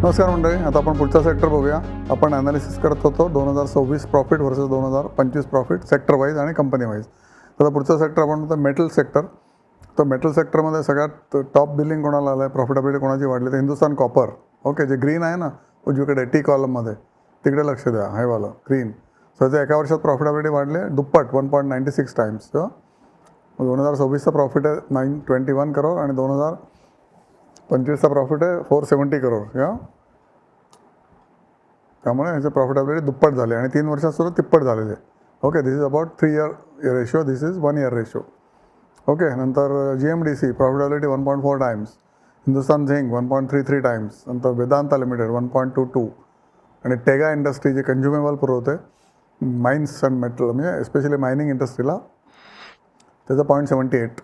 नमस्कार मंडळी, आता आपण पुढचा सेक्टर बघूया. आपण ॲनालिसिस करत होतो 2026 profit versus 2025 profit sector wise आणि कंपनी वाईज. आता पुढचा सेक्टर आपण म्हणतो मेटल सेक्टर. तर मेटल सेक्टरमध्ये सगळ्यात टॉप बिलिंग कोणाला आलं आहे, प्रॉफिटेबिलिटी कोणाची वाढली, तर हिंदुस्तान कॉपर. ओके, जे ग्रीन आहे ना उजवीकडे टी कॉलममध्ये, तिकडे लक्ष द्या, हे वालं ग्रीन. सो त्याच्या एका वर्षात प्रॉफिटेबिलिटी वाढले दुप्पट 1.96 टाइम्स. 2026चा प्रॉफिट आहे 921 करोड आणि 2025चा प्रॉफिट आहे 470 करोड. त्यामुळे ह्याचे प्रॉफिटेबिलिटी दुप्पट झाले आणि 3 वर्षात सुद्धा तिप्पट झालेले. Okay, this is about 3 year ratio, this is 1 year ratio. Okay, नंतर GMDC profitability 1.4 times, Hindustan zinc 1.33 times, नंतर वेदांता लिमिटेड 1.22 आणि टेगा इंडस्ट्री जे कन्झ्युमेबल पुरवते माइन्स अँड मेटल, म्हणजे एस्पेशली मायनिंग इंडस्ट्रीला, त्याचा 0.78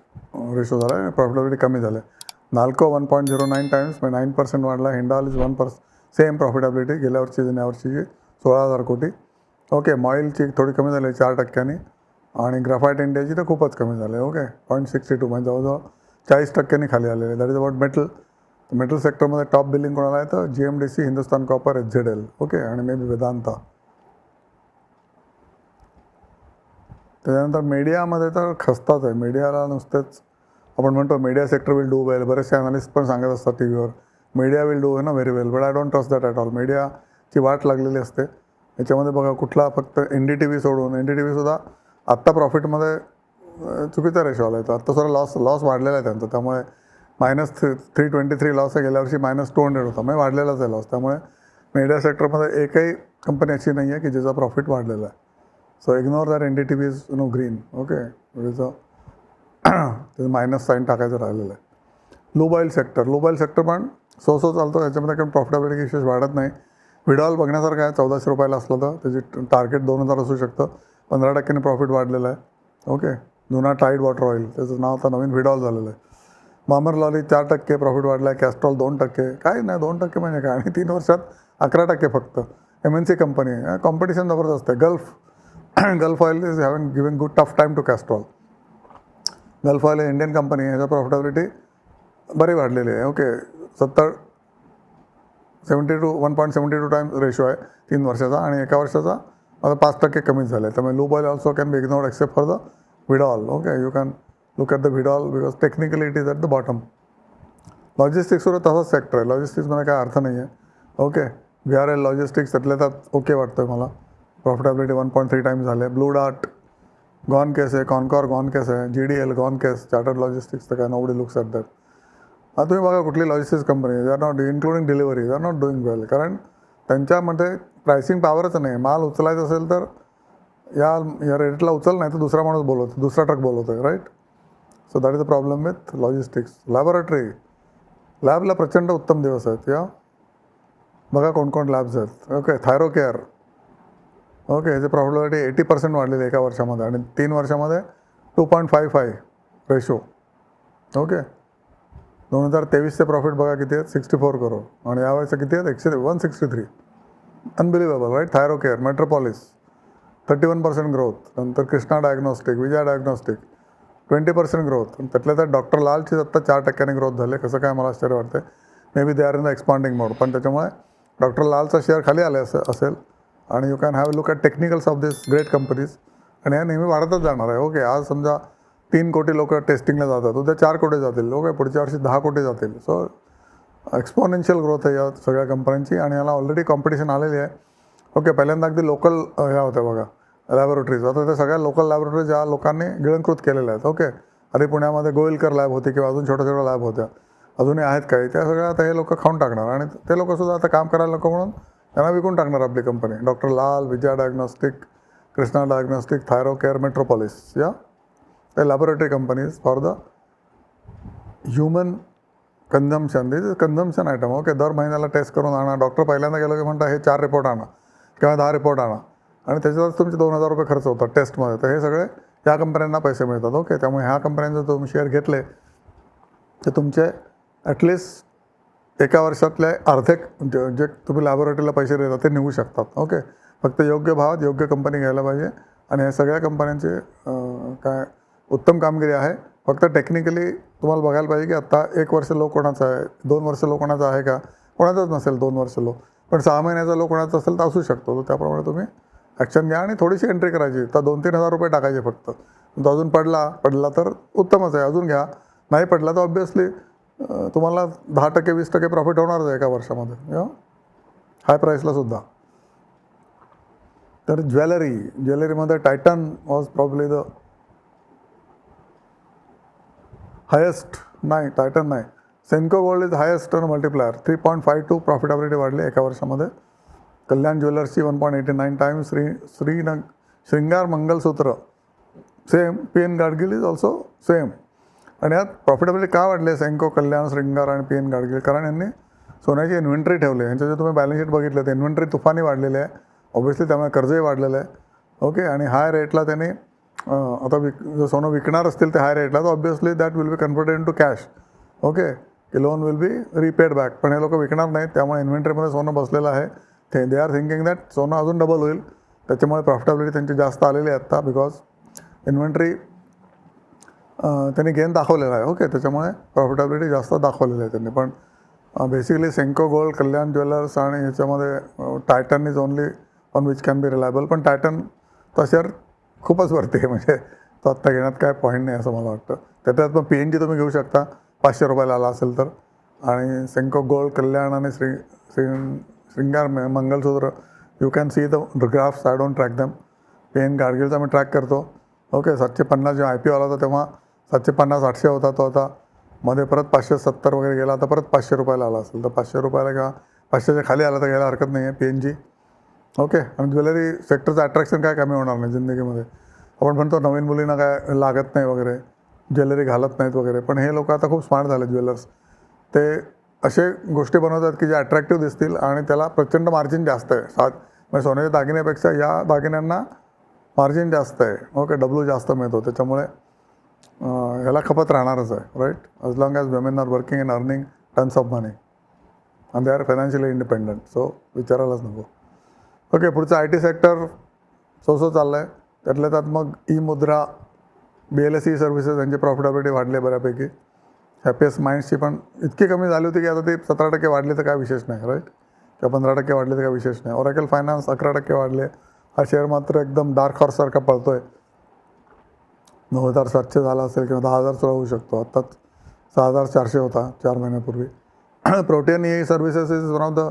रेशो झाला आहे. प्रॉफिटेबिलिटी कमी झालं आहे. नाल्को 1.09 टाइम्स, म्हणजे 9% वाढला. हिंडाल इज 1%, सेम प्रॉफिटेबिलिटी गेल्या वर्षीची आणि यावर्षीची 16,000 कोटी. ओके, मॉईलची थोडी कमी झाली 4%, आणि ग्राफाईट इंडियाची तर खूपच कमी झाली. ओके, 0.62, म्हणजे जवळजवळ 40% खाली आलेले. That is about metal. Metal सेक्टरमध्ये टॉप बिलिंग कोणाला आहे तर GMDC, Hindustan copper, HZL. Okay, आणि मे बी वेदांता. त्याच्यानंतर मीडियामध्ये तर खस्ताच आहे. मीडियाला नुसतेच आपण म्हणतो media sector will do well, बरेचसे ॲनालिस्ट पण सांगत असतात टी व्हीवर, मीडिया विल डू ना very well, but I don't trust that at all. मीडियाची वाट लागलेली असते याच्यामध्ये. बघा, कुठला फक्त NDTV सोडून, NDTVसुद्धा आत्ता प्रॉफिटमध्ये चुकीचा रेशो आला आहे. तर आत्ता सुद्धा लॉस वाढलेला आहे त्यांचा. त्यामुळे -323 लॉस आहे, गेल्या वर्षी -200 होता, म्हणजे वाढलेलाच आहे लॉस. त्यामुळे मीडिया सेक्टरमध्ये एकही कंपनी अशी नाही आहे की ज्याचा प्रॉफिट वाढलेला आहे. So ignore that NDTV is green. Okay, त्याचं मायनस साईन टाकायचं राहिलेलं आहे. लुबाईल सेक्टर पण सो चालतो. याच्यामध्ये काही प्रॉफिटेबिलिटी विशेष वाढत नाही. विडॉल बघण्यासारखं आहे. 1400 रुपयाला असलं तर त्याची टार्गेट 2000 असू शकतं. 15% प्रॉफिट वाढलेलं आहे. ओके, जुना टाईड वॉटर ऑइल, त्याचं नाव आता नवीन विडॉल झालेलं आहे. मामर लॉली 4% प्रॉफिट वाढला आहे. कॅस्ट्रॉल 2%. काय नाही, 2% म्हणजे काय, आणि 3 वर्षात 11% फक्त. MNC कंपनी आहे, कॉम्पिटिशन जबरदस्त आहे. Gulf oil is having giving good tough time to Castrol. Gulf oil Indian company आहे, ह्याचा प्रॉफिटेबिलिटी बरी वाढलेली आहे. ओके, 1.72 टाइम्स रेशो आहे 3 वर्षाचा, आणि एका वर्षाचा आता 5% कमीच झालं आहे. त्यामुळे lube oil also can be ignored except for the Veedol. Okay, you can look at the Veedol because technically it is at the bottom. लॉजिस्टिक्सवर तसाच सेक्टर आहे. लॉजिस्टिक्समध्ये काय अर्थ नाही आहे. ओके, VRL लॉजिस्टिक्स त्यातल्या त्यात ओके वाटतं आहे मला. प्रॉफिटेबिलिटी 1.3 टाइम्स झाले. ब्लू डार्ट गॉन केस आहे, कॉनकॉर गॉन केस आहे, GDL गॉन केस, चार्टर्ड लॉजिस्टिक्स तर काय नोबडी लुक्स ॲट दॅट. आता तुम्ही बघा कुठली logistics company, they are not including delivery, they are not doing well. कारण त्यांच्यामध्ये प्रायसिंग पॉवरच नाही. माल उचलायचं असेल तर या रेटला उचल, नाही तर दुसरा माणूस बोलवतो, दुसरा ट्रक बोलवतो आहे, right. So that is the problem with logistics. लॅबला प्रचंड उत्तम दिवस आहेत. बघा कोण लॅब्स आहेत. Okay, Thyrocare. ओके, याची प्रॉफिटेबिलिटी 80% वाढलेली एका वर्षामध्ये, आणि 3 वर्षामध्ये 2.55 रेशो. ओके, 2023चे प्रॉफिट बघा किती आहेत, 64 करोड, आणि यावेळेचं किती आहेत, 163. Unbelievable, right. Thyrocare, Metropolis 31% growth. नंतर Krishna diagnostic, Vijaya diagnostic 20% growth. त्यातल्या त्यात डॉक्टर लालची आत्ता 4% ग्रोथ झाले. कसं काय मला आश्चर्य वाटतं. Maybe they are in the expanding mode, पण त्याच्यामुळे डॉक्टर लालचा शेअर खाली आले असेल. आणि you can have look at technicals of this great companies, आणि हे नेहमी वाढतच जाणार आहे. ओके, आज समजा 3 कोटी लोक टेस्टिंगला जातात, उद्या 4 कोटी जातील. ओके, पुढच्या वर्षी 10 कोटी जातील. सो एक्सपोनेन्शियल ग्रोथ आहे या सगळ्या कंपन्यांची, आणि याला ऑलरेडी कॉम्पिटिशन आलेली आहे. ओके, पहिल्यांदा अगदी लोकल ह्या होत्या बघा लॅबोरेटरीज, आता त्या सगळ्या लोकल लॅबोरेटरीज या लोकांनी गिळंकृत केलेल्या आहेत. ओके, आधी पुण्यामध्ये गोविलकर लॅब होती किंवा अजून छोट्या लॅब होत्या, अजूनही आहेत काही, त्या सगळ्या आता हे लोक खाऊन टाकणार, आणि ते लोकंसुद्धा आता काम करायला नको म्हणून त्यांना विकून टाकणार आपली कंपनी. डॉक्टर लाल, विजया डायग्नॉस्टिक, कृष्णा डायग्नॉस्टिक, थायरोकेअर, मेट्रोपॉलिस, ते laboratory companies for the human consumption. This is consumption item. Okay, दर महिन्याला टेस्ट करून आणा. डॉक्टर पहिल्यांदा गेलो की म्हणता हे 4 रिपोर्ट आणा किंवा 10 रिपोर्ट आणा, आणि त्याच्यातच तुमचे 2000 रुपये खर्च होतात टेस्टमध्ये. तर हे सगळे या कंपन्यांना पैसे मिळतात. ओके, त्यामुळे ह्या कंपन्यांचे तुम्ही शेअर घेतले तर तुमचे ॲटलिस्ट एका वर्षातले अर्धे जे तुम्ही लॅबोरेटरीला पैसे देतात ते निघू शकतात. ओके, फक्त योग्य भावात योग्य कंपनी घ्यायला पाहिजे, आणि या सगळ्या कंपन्यांचे काय उत्तम कामगिरी आहे. फक्त टेक्निकली तुम्हाला बघायला पाहिजे की आत्ता 1 वर्ष लो कोणाचा आहे, 2 वर्ष लो कोणाचा आहे का, कोणाचाच नसेल 2 वर्ष लो, पण 6 महिन्याचा लो कोणाचा असेल तर असू शकतो. तर त्याप्रमाणे तुम्ही ॲक्शन घ्या आणि थोडीशी एंट्री करायची. तर 2-3 हजार रुपये टाकायचे फक्त. तो अजून पडला तर उत्तमच आहे, अजून घ्या. नाही पडला तर ऑब्व्हियसली तुम्हाला 10% 20% प्रॉफिट होणारच आहे एका वर्षामध्ये, हाय प्राईसला सुद्धा. तर ज्वेलरीमध्ये Titan was probably the highest, नाही टायटन नाही, Senco Gold is highest multiplier. 3.52 profitability वाढली एका वर्षामध्ये. कल्याण ज्वेलर्सची 1.89 times. Shringar Mangalsutra same. PN Gadgil is also same. आणि यात प्रॉफिटेबिलिटी का वाढली आहे सेन्को, कल्याण, श्रृंगार आणि PN गाडगिल? कारण यांनी सोन्याची इन्व्हेंटरी ठेवली. यांचे जे तुम्ही बॅलन्स शीट बघितलं तर इन्व्हेंटरी तुफानी वाढलेली आहे. ऑब्व्हियसली त्यामुळे कर्जही वाढलेलं आहे. ओके. आणि हाय रेटला त्यांनी आता जर सोनं विकणार असतील ते हाय रेटला, तर obviously that will be converted into cash. Okay. की loan will be repaid back. पण हे लोक विकणार नाहीत, त्यामुळे इन्व्हेंटरीमध्ये सोनं बसलेलं आहे. दे आर थिंकिंग दॅट सोनं अजून डबल होईल. त्याच्यामुळे प्रॉफिटेबिलिटी त्यांची जास्त आलेली आहे आत्ता, बिकॉज इन्व्हेंटरी त्यांनी गेन दाखवलेला आहे. ओके. त्याच्यामुळे प्रॉफिटेबिलिटी जास्त दाखवलेली आहे त्यांनी. पण बेसिकली सेन्को गोल्ड, कल्याण ज्वेलर्स आणि ह्याच्यामध्ये Titan is only on which can be reliable. पण टायटन तर शेअर खूपच वरती आहे, म्हणजे तो आत्ता घेण्यात काय पॉईंट नाही असं मला वाटतं. त्याच्यात मग PNG तुम्ही घेऊ शकता 500 रुपयाला आला असेल तर. आणि सेन्को गोल्ड, कल्याण आणि Shringar Mangalsutra, you can see the graphs. I don't track them. PN गाडगिलचा मी ट्रॅक करतो. ओके. 750 जेव्हा IPO आला होता तेव्हा 750-800 होता तो. आता मध्ये परत 570 वगैरे गेला, आता परत 500 रुपयाला आला असेल. तर 500 रुपयाला किंवा 500च्या खाली आला तर घ्यायला हरकत नाही आहे PNG. ओके. आणि ज्वेलरी सेक्टरचं अट्रॅक्शन काय कमी होणार नाही जिंदगीमध्ये. आपण म्हणतो नवीन मुलींना काय लागत नाही वगैरे, ज्वेलरी घालत नाहीत वगैरे, पण हे लोक आता खूप स्मार्ट झाले ज्वेलर्स. ते असे गोष्टी बनवतात की जे अट्रॅक्टिव्ह दिसतील आणि त्याला प्रचंड मार्जिन जास्त आहे. म्हणजे सोन्याच्या दागिन्यापेक्षा या दागिन्यांना मार्जिन जास्त आहे. ओके. W जास्त मिळतो. त्याच्यामुळे ह्याला खपत राहणारच आहे. Right. As long as women are working and earning tons of money and they are financially independent. So विचारायलाच नको. ओके. पुढचं IT सेक्टर सो चाललं आहे. त्यातल्या त्यात मग मुद्रा, BLSE सर्व्हिसेस यांची प्रॉफिटेबिलिटी वाढली आहे बऱ्यापैकी. हॅपीएस्ट माइंड्सची पण इतकी कमी झाली होती की आता ती 17% वाढली तर काय विशेष नाही. राईट. किंवा 15% वाढले तर काय विशेष नाही. ओरॅकल फायनान्स 11% वाढले. हा शेअर मात्र एकदम डार्क हॉर्ससारखा पळतो आहे. 9,700 झाला असेल किंवा 10,000 सुद्धा होऊ शकतो. आत्ताच 6,400 होता 4 महिन्यापूर्वी. Protein services is one of the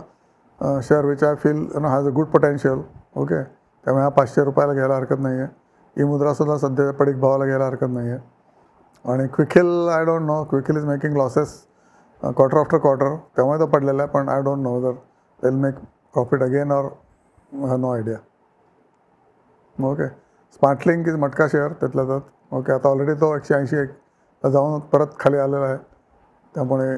share which I feel has a good potential. Okay. त्यामुळे हा 500 रुपयाला घ्यायला हरकत नाही आहे. मुद्रासुद्धा सध्या पडीक भावाला घ्यायला हरकत नाही आहे. आणि Quick Heal, I don't know, Quick Heal is making losses quarter after quarter, त्यामुळे तो पडलेला आहे. पण I don't know whether they will make profit again or have no idea. Okay. Smartlink is मटका शेअर त्यातल्या त्यात. ओके. आता ऑलरेडी तो 180 जाऊन परत खाली आलेला आहे. त्यामुळे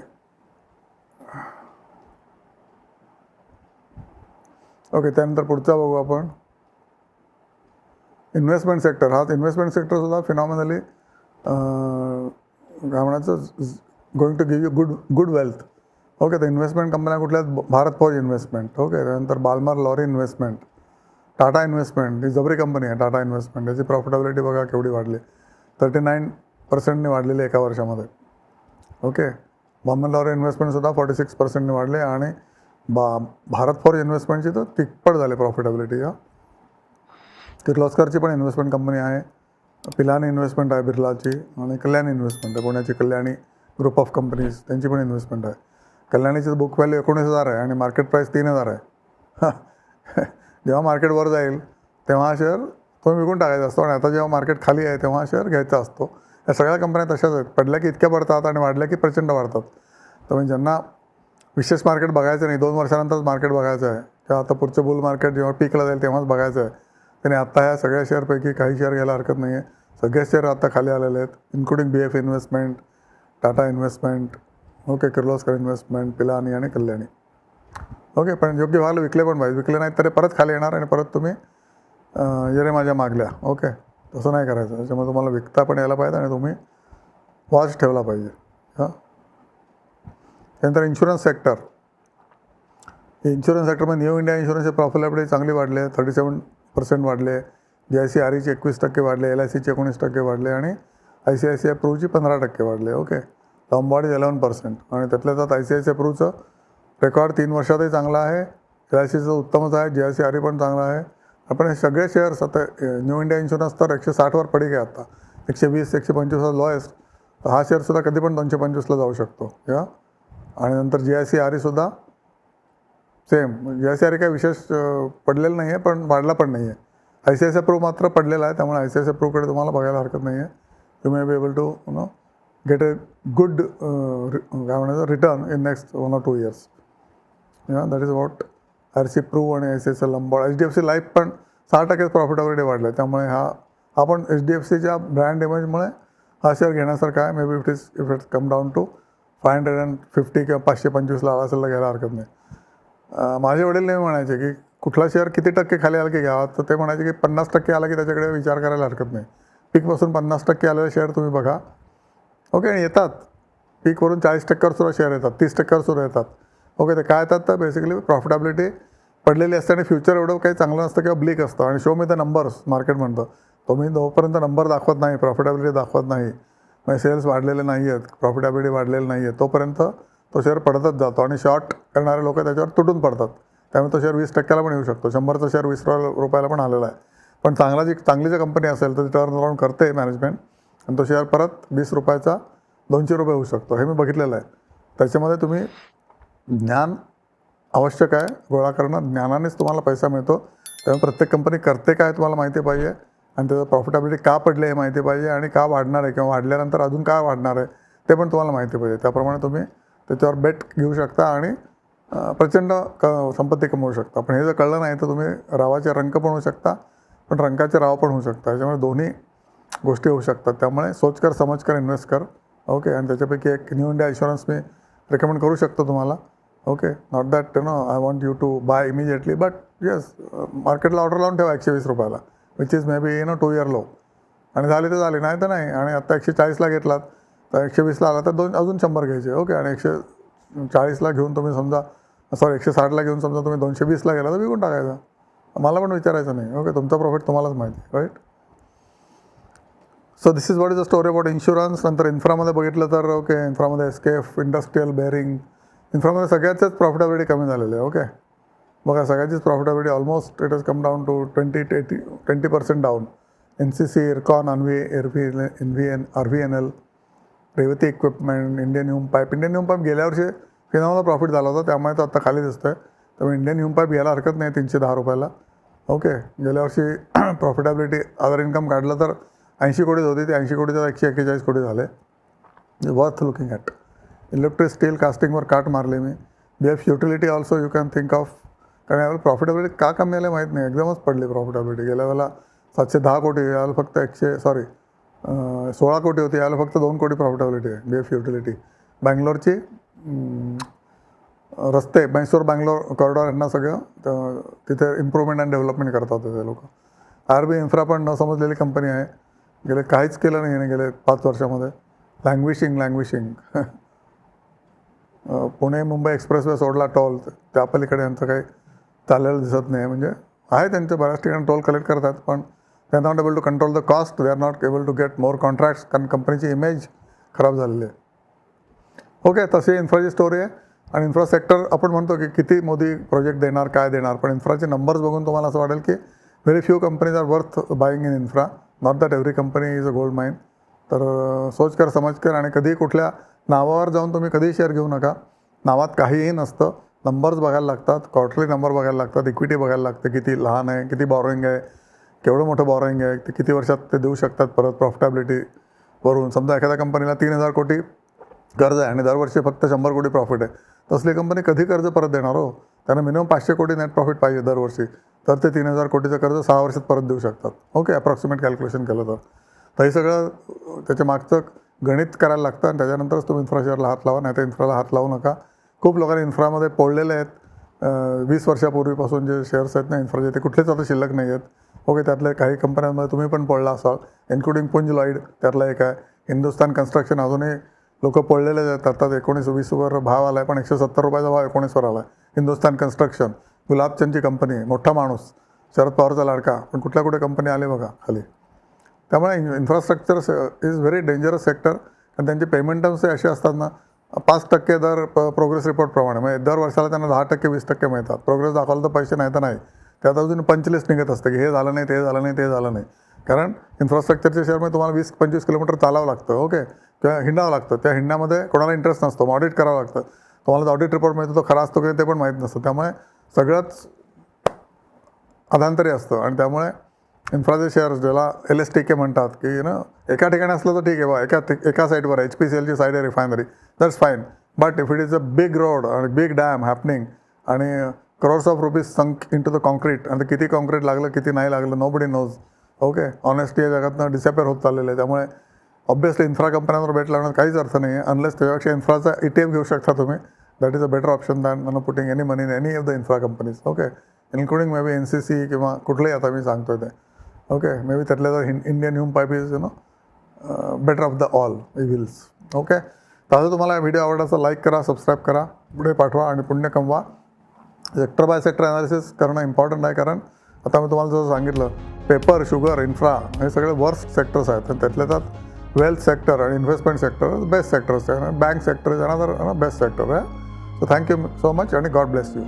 ओके. त्यानंतर पुढचा बघू आपण. Investment sector. हा इन्व्हेस्टमेंट सेक्टरसुद्धा फिनॉमिनली काय म्हणायचं, going to give you good wealth. Okay. तर इन्व्हेस्टमेंट कंपन्या कुठल्या आहेत? Bharat for investment. ओके. त्यानंतर बाल्मर लॉरी इन्व्हेस्टमेंट, टाटा इन्व्हेस्टमेंट, ही जबरी कंपनी आहे टाटा इन्व्हेस्टमेंट. याची प्रॉफिटेबिलिटी बघा केवढी वाढली. 39% वाढलेली एका वर्षामध्ये. ओके. बाल्मर लॉरी इन्व्हेस्टमेंटसुद्धा 46% वाढले. आणि भारत फॉर इन्व्हेस्टमेंटची तर तिप्पट झाली प्रॉफिटेबिलिटी. किर्लोस्करची पण इन्व्हेस्टमेंट कंपनी आहे. पिलानी इन्व्हेस्टमेंट आहे बिर्लाची. आणि कल्याणी इन्व्हेस्टमेंट आहे पुण्याची, कल्याणी ग्रुप ऑफ कंपनीज, त्यांची पण इन्व्हेस्टमेंट आहे. कल्याणीचं बुक व्हॅल्यू 19,000 आहे आणि मार्केट प्राईस 3,000 आहे. जेव्हा मार्केट वर जाईल तेव्हा शेअर तो विकून टाकायचा असतो आणि आता जेव्हा मार्केट खाली आहे तेव्हा शेअर घ्यायचा असतो. या सगळ्या कंपन्या तशाच आहेत. पडल्या की इतक्या पडतात आणि वाढल्या की प्रचंड वाढतात. तर म्हणजे ज्यांना विशेष मार्केट बघायचं नाही, 2 वर्षानंतरच मार्केट बघायचं आहे किंवा आता पुढचं बुल मार्केट जेव्हा पीकला जाईल तेव्हाच बघायचं आहे, त्याने आत्ता ह्या सगळ्या शेअरपैकी काही शेअर घ्यायला हरकत नाही आहे. सगळे शेअर आता खाली आलेले आहेत, including BF investment, Tata investment, okay, Kirloskar investment, Pilani आणि कल्याणी. ओके. पण योग्य भावाला विकले पण पाहिजे. विकले नाहीत तर परत खाली येणार आणि परत तुम्ही येरे माझ्या मागल्या. ओके. तसं नाही करायचं. त्याच्यामुळे तुम्हाला विकता पण यायला पाहिजे आणि तुम्ही वॉच ठेवला पाहिजे. हां. त्यानंतर इन्शुरन्स सेक्टर. इन्शुरन्स सेक्टरमध्ये न्यू इंडिया इन्शुरन्सची प्रॉफिटेबिलिटी चांगली वाढली आहे. 37% वाढले. GIC REची 21% वाढले. LICचे 19% वाढले आणि ICICI प्रूची 15% वाढले. ओके. लॉम्बार्ड 11% आणि त्यातल्या त्यात ICICI प्रूचं रेकॉर्ड 3 वर्षातही चांगला आहे, LICचं उत्तमच आहे, GIC-RE पण चांगला आहे. आपण हे सगळे शेअर्स आता न्यू इंडिया इन्शुरन्स तर 160वर पडी आहे आता, 120 125 लोएस्ट. तर हा शेअरसुद्धा कधी पण 225ला जाऊ शकतो या. आणि नंतर GIC-RE सुद्धा सेम. GIC-RE काही विशेष पडलेलं नाही आहे, पण वाढला पण नाही आहे. ICICI Pru मात्र पडलेला आहे, त्यामुळे ICICI Pruकडे तुम्हाला बघायला हरकत नाही आहे. You may be able to get a good काय म्हणायचं return in next 1 or 2 years. That is what RC Pru आणि ICICI Lombard. HDFC लाईफ पण 6% प्रॉफिटेबिलिटी वाढलं आहे, त्यामुळे हा पण HDFCच्या ब्रँड इमेजमुळे हा शेअर घेण्यासारखा आहे. Maybe if it's come down to 550 किंवा 525ला आला असेल तर घ्यायला हरकत नाही. माझे वडील नेहमी म्हणायचे की कुठला शेअर किती टक्के खाली आला की घ्यावा, तर ते म्हणायचे की 50% आला की त्याच्याकडे विचार करायला हरकत नाही. पीकपासून 50% आलेले शेअर तुम्ही बघा. ओके, आणि येतात पीकवरून 40%वर सुद्धा शेअर येतात, 30%वर सुद्धा येतात. ओके, ते काय येतात तर बेसिकली प्रॉफिटेबिलिटी पडलेली असते आणि फ्युचर एवढं काही चांगलं नसतं किंवा ब्लिक असतं. आणि show me the numbers market म्हणतं. तुम्ही जोपर्यंत नंबर दाखवत नाही, प्रॉफिटेबिलिटी दाखवत नाही, म्हणजे सेल्स वाढलेले नाही आहेत, प्रॉफिटेबिलिटी वाढलेली नाही आहे, तोपर्यंत तो शेअर पडतच जातो. आणि शॉर्ट करणारे लोक त्याच्यावर तुटून पडतात. त्यामुळे तो शेअर 20%ला पण येऊ शकतो. 100चा शेअर 20 रुपयाला पण आलेला आहे. पण चांगली जर कंपनी असेल तर ती टर्न अराउंड करते मॅनेजमेंट, आणि तो शेअर परत 20 रुपयाचा 200 रुपये होऊ शकतो. हे मी बघितलेलं आहे. त्याच्यामध्ये तुम्ही ज्ञान आवश्यक आहे गोळा करणं. ज्ञानानेच तुम्हाला पैसा मिळतो. त्यामुळे प्रत्येक कंपनी करते काय तुम्हाला माहिती पाहिजे, आणि त्याचं प्रॉफिटेबिलिटी का पडले हे माहिती पाहिजे, आणि का वाढणार आहे किंवा वाढल्यानंतर अजून काय वाढणार आहे ते पण तुम्हाला माहिती पाहिजे. त्याप्रमाणे तुम्ही त्याच्यावर बेट घेऊ शकता आणि प्रचंड संपत्ती कमवू शकता. पण हे जर कळलं नाही तर तुम्ही रावाचे रंक पण होऊ शकता, पण रंकाचे राव पण होऊ शकता. त्याच्यामुळे दोन्ही गोष्टी होऊ शकतात. त्यामुळे सोचकर समजकर इन्व्हेस्ट कर. ओके, आणि त्याच्यापैकी एक न्यू इंडिया इन्शुरन्स मी रेकमेंड करू शकतो तुम्हाला. Okay, not that I want you to buy immediately, but yes, मार्केटला ऑर्डर लावून ठेवा 120 रुपयाला, which is maybe 2 year low. आणि झाली तर झाली, नाही तर नाही. आणि आत्ता 140ला घेतलात तर 120ला आला तर अजून 100 घ्यायचे. ओके, आणि 140ला घेऊन तुम्ही समजा 160ला घेऊन समजा तुम्ही 220ला गेला तर विकून टाकायचा. मला पण विचारायचं नाही. ओके, तुमचा प्रॉफिट तुम्हालाच माहिती, right. So this is what is the story about insurance. नंतर इन्फ्रामध्ये बघितलं तर ओके, इन्फ्रामध्ये एस्केफ, इंडस्ट्रियल, बेअरिंग, इन्फ्रामध्ये सगळ्याचेच प्रॉफिटेबिलिटी कमी झालेले आहे. ओके, बघा सगळ्याचीच profitability almost it has come down to 20% down. NCC, Ircon, RVNL, Revathi equipment, Indian Hume pipe. Indian Hume pipe गेल्या वर्षी फिनामला प्रॉफिट झाला होता, त्यामुळे तो आता खाली दिसतोय. त्यामुळे इंडियन ह्यूम पाईप घ्यायला हरकत नाही 310 रुपयाला. ओके, गेल्या वर्षी प्रॉफिटेबिलिटी अदर इन्कम काढलं तर 80 कोटीच होती, ती 80 कोटीचा 141 कोटी झाले. Worth looking at. Electric steel कास्टिंगवर काट मारले मी. BF utility also you can think of. कारण यावेळेला प्रॉफिटेबिलिटी का कमी आले माहीत नाही, एकदमच पडली प्रॉफिटेबिलिटी. गेल्या वेळेला 710 कोटी, यावेळेला फक्त 16 कोटी होती, यावेळेला फक्त 2 कोटी प्रॉफिटेबिलिटी आहे. BF युटिलिटी बँगलोरची रस्ते, म्हैसूर बँगलोर कॉरिडॉर यांना सगळं तिथे इम्प्रूव्हमेंट अँड डेव्हलपमेंट करतात ते लोक. RB इन्फ्रा पण न समजलेली कंपनी आहे. गेले काहीच केलं नाही याने गेले 5 वर्षामध्ये. लँग्विशिंग पुणे मुंबई एक्सप्रेसवे सोडला टोल, त्या पलीकडे यांचं काही चाललेलं दिसत नाही. म्हणजे आहे त्यांचे बऱ्याच ठिकाणी टोल कलेक्ट करतात, पण they are not able to control the cost, they are not able to get more contracts, कारण कंपनीची इमेज खराब झालेली आहे. ओके, तशी इन्फ्राची स्टोरी आहे. आणि इन्फ्रा सेक्टर आपण म्हणतो की किती मोदी प्रोजेक्ट देणार, काय देणार, पण इन्फ्राचे नंबर्स बघून तुम्हाला असं वाटेल की very few companies are worth buying in infra. Not that every company is a gold mine. तर सोचकर समजकर, आणि कधी कुठल्या नावावर जाऊन तुम्ही कधीही शेअर घेऊ नका. नावात काहीही नसतं. नंबर्स बघायला लागतात, क्वार्टरली नंबर बघायला लागतात, इक्विटी बघायला लागते, किती लहान आहे, किती बॉरोईंग आहे, केवढं मोठं बॉरोईंग आहे, ते किती वर्षात ते देऊ शकतात परत प्रॉफिटेबिलिटीवरून. समजा एखाद्या कंपनीला 3000 कोटी कर्ज आहे आणि दरवर्षी फक्त 100 कोटी प्रॉफिट आहे, तसली कंपनी कधी कर्ज परत देणार हो? त्यांना मिनिमम 500 कोटी नेट प्रॉफिट पाहिजे दरवर्षी, तर ते 3000 कोटीचं कर्ज 6 वर्षात परत देऊ शकतात. ओके, अप्रॉक्सिमेट कॅल्क्युलेशन केलं तर हे सगळं त्याच्या मागचं गणित करायला लागतं, आणि त्याच्यानंतरच तुम्ही इन्फ्रा शेअरला हात लावा, नाही तर इन्फ्राला हात लावू नका. खूप लोकांनी इन्फ्रामध्ये पडलेले आहेत. 20 वर्षापूर्वीपासून जे शेअर्स आहेत ना इन्फ्राचे, ते कुठलेच आता शिल्लक नाही आहेत. ओके, त्यातले काही कंपन्यांमध्ये तुम्ही पण पडला असाल, इन्क्लुडिंग पुंज लॉईड त्यातला एक आहे. हिंदुस्तान कन्स्ट्रक्शन अजूनही लोक पडलेले आहेत. आता 19-20वर भाव आला आहे, पण 170 रुपयाचा भाव 19वर आला आहे. हिंदुस्तान कन्स्ट्रक्शन, गुलाबचंदची कंपनी आहे, मोठा माणूस, शरद पवारचा लाडका, पण कुठे कंपनी आली बघा खाली. त्यामुळे infrastructure is very dangerous sector, आणि त्यांचे पेमेंट टर्म्स असे असतात ना, 5% दर प्रोग्रेस रिपोर्टप्रमाणे, म्हणजे दर वर्षाला त्यांना 10% 20% मिळतात. प्रोग्रेस दाखवलं तर पैसे, नाही तर नाही. त्यात अजून पंचलिस्ट निघत असते की हे झालं नाही, ते झालं नाही, ते झालं नाही. कारण इन्फ्रास्ट्रक्चरच्या शेअरमध्ये तुम्हाला 20-25 किलोमीटर चालावं लागतं, ओके, किंवा हिंडावं लागतं. त्या हिंडण्यामध्ये कोणाला इंटरेस्ट नसतो, मग ऑडिट करावं लागतं. तुम्हाला जो ऑडिट रिपोर्ट मिळतो तो खरा असतो की ते पण माहीत नसतं. त्यामुळे सगळंच अधांतरी असतं. आणि त्यामुळे इन्फ्राचे शेअर्स, ज्याला LSTK म्हणतात, की एका ठिकाणी असलं तर ठीक आहे बा, एका साईडवर HPCLची साईड आहे refinery, that's fine. But if it is a big road आणि बिग डॅम हॅपनिंग आणि crores ऑफ रुपीज संक इन टू द कॉन्क्रीट, आणि किती कॉन्क्रीट लागलं किती नाही लागलं नोबडी नोज, ओके. ऑनेस्टी या जगातनं डिसअपेअर होत चाललेलं आहे. त्यामुळे ऑब्व्हियसली इन्फ्रा कंपन्यांवर बेट लावण्यात काहीच अर्थ नाही आहे, अनलेस त्याच्यापेक्षा इन्फ्राचा ETF घेऊ शकता तुम्ही. That is a better option than putting any money in any of the infra companies, okay, including may be NCC किंवा कुठलंही आता मी सांगतोय ते, ओके. मे बी त्यातल्या तर Indian Hume pipe is better of the all evils, okay. तसं तुम्हाला video आवडला तर लाईक करा, सबस्क्राईब करा, पुढे पाठवा आणि पुण्य कमवा. सेक्टर बाय सेक्टर ॲनालिसिस करणं इम्पॉर्टंट आहे, कारण आता मी तुम्हाला जसं सांगितलं, पेपर, शुगर, इन्फ्रा हे सगळे वर्स्ट सेक्टर्स आहेत. आणि त्यातल्या त्यात वेल्थ सेक्टर आणि इन्व्हेस्टमेंट सेक्टर बेस्ट सेक्टर्स आहे. Bank sector is another best sector आहे. सो थँक्यू सो मच आणि गॉड ब्लेस यू.